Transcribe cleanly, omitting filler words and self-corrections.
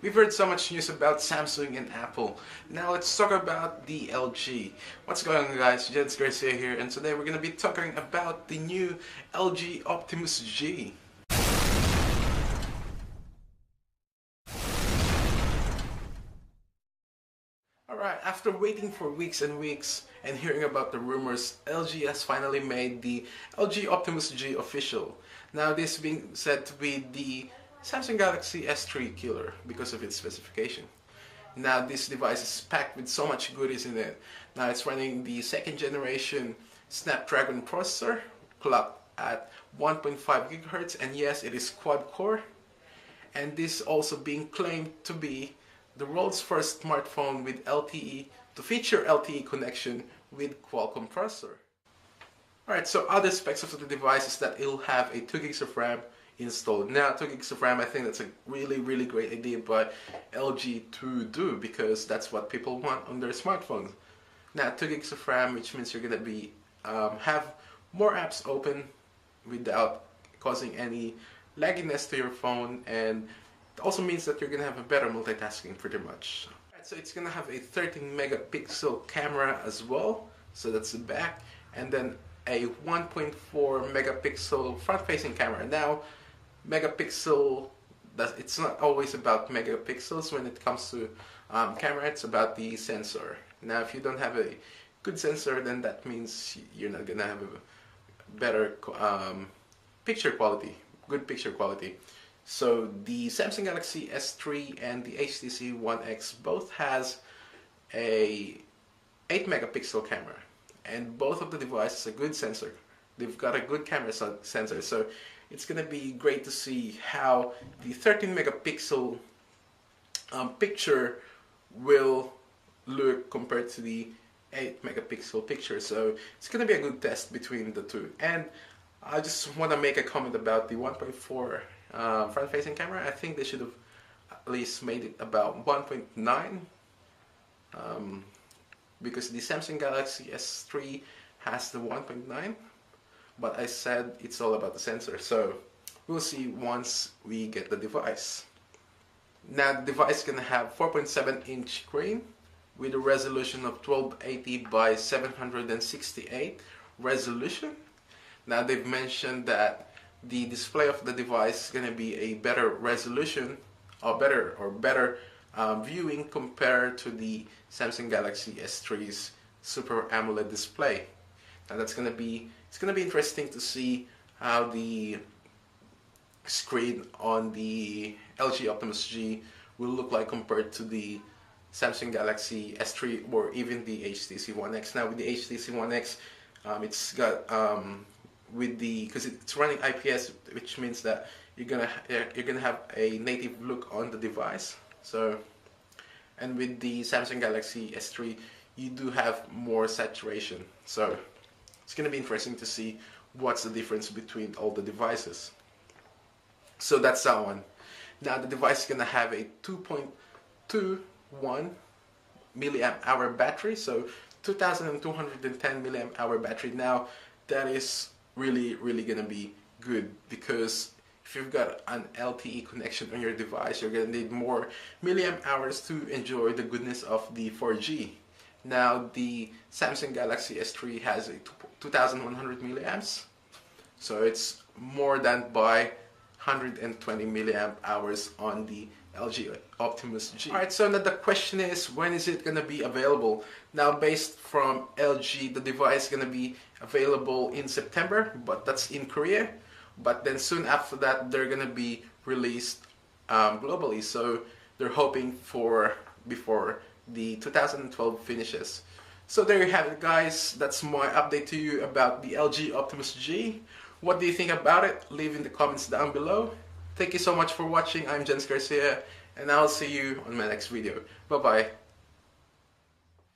We've heard so much news about Samsung and Apple. Now let's talk about the LG. What's going on, guys? Jens Garcia here, and today we're going to be talking about the new LG Optimus G. Alright, after waiting for weeks and weeks and hearing about the rumors, LG has finally made the LG Optimus G official. Now this being said to be the Samsung Galaxy S3 killer because of its specification. Now this device is packed with so much goodies in it. Now it's running the second generation Snapdragon processor clocked at 1.5 GHz, and yes, it is quad core. And this also being claimed to be the world's first smartphone with LTE to feature LTE connection with Qualcomm processor. Alright, so other specs of the device is that it'll have a 2 gigs of RAM installed. Now 2 gigs of RAM, I think that's a really great idea by LG to do, because that's what people want on their smartphones. Now 2 gigs of RAM, which means you're gonna be have more apps open without causing any lagginess to your phone, and it also means that you're gonna have a better multitasking pretty much. Right, so it's gonna have a 13 megapixel camera as well, so that's the back, and then a 1.4 megapixel front-facing camera. Now megapixel, it's not always about megapixels when it comes to camera, it's about the sensor. Now if you don't have a good sensor, then that means you're not gonna have a better picture quality, good picture quality. So the Samsung Galaxy S3 and the HTC One X both has a 8 megapixel camera, and both of the devices a good sensor. They've got a good camera sensor, so it's gonna be great to see how the 13 megapixel picture will look compared to the 8 megapixel picture. So it's gonna be a good test between the two. And I just want to make a comment about the 1.4 front-facing camera. I think they should have at least made it about 1.9, because the Samsung Galaxy S3 has the 1.9, but I said it's all about the sensor, so we'll see once we get the device. Now the device is going to have 4.7-inch screen with a resolution of 1280 by 768 resolution. Now they've mentioned that the display of the device is going to be a better resolution, or better viewing compared to the Samsung Galaxy S3's Super AMOLED display. And it's going to be interesting to see how the screen on the LG Optimus G will look like compared to the Samsung Galaxy S3 or even the HTC One X. Now with the HTC One X, it's got because it's running IPS, which means that you're gonna have a native look on the device. So, and with the Samsung Galaxy S3, you do have more saturation. So it's gonna be interesting to see what's the difference between all the devices. So that's that one. Now the device is gonna have a 2.21 milliamp hour battery, so 2210 milliamp hour battery. Now that is really gonna be good, because if you've got an LTE connection on your device, you're gonna need more milliamp hours to enjoy the goodness of the 4G. Now the Samsung Galaxy S3 has a 2100 milliamps, so it's more than by 120 milliamp hours on the LG Optimus G. Alright, so now the question is, when is it going to be available? Now based from LG, the device is going to be available in September, but that's in Korea. But then soon after that, they're going to be released globally. So they're hoping for before the 2012 finishes. So there you have it, guys. That's my update to you about the LG Optimus G. What do you think about it? Leave in the comments down below. Thank you so much for watching. I'm Jens Garcia, and I'll see you on my next video. Bye bye.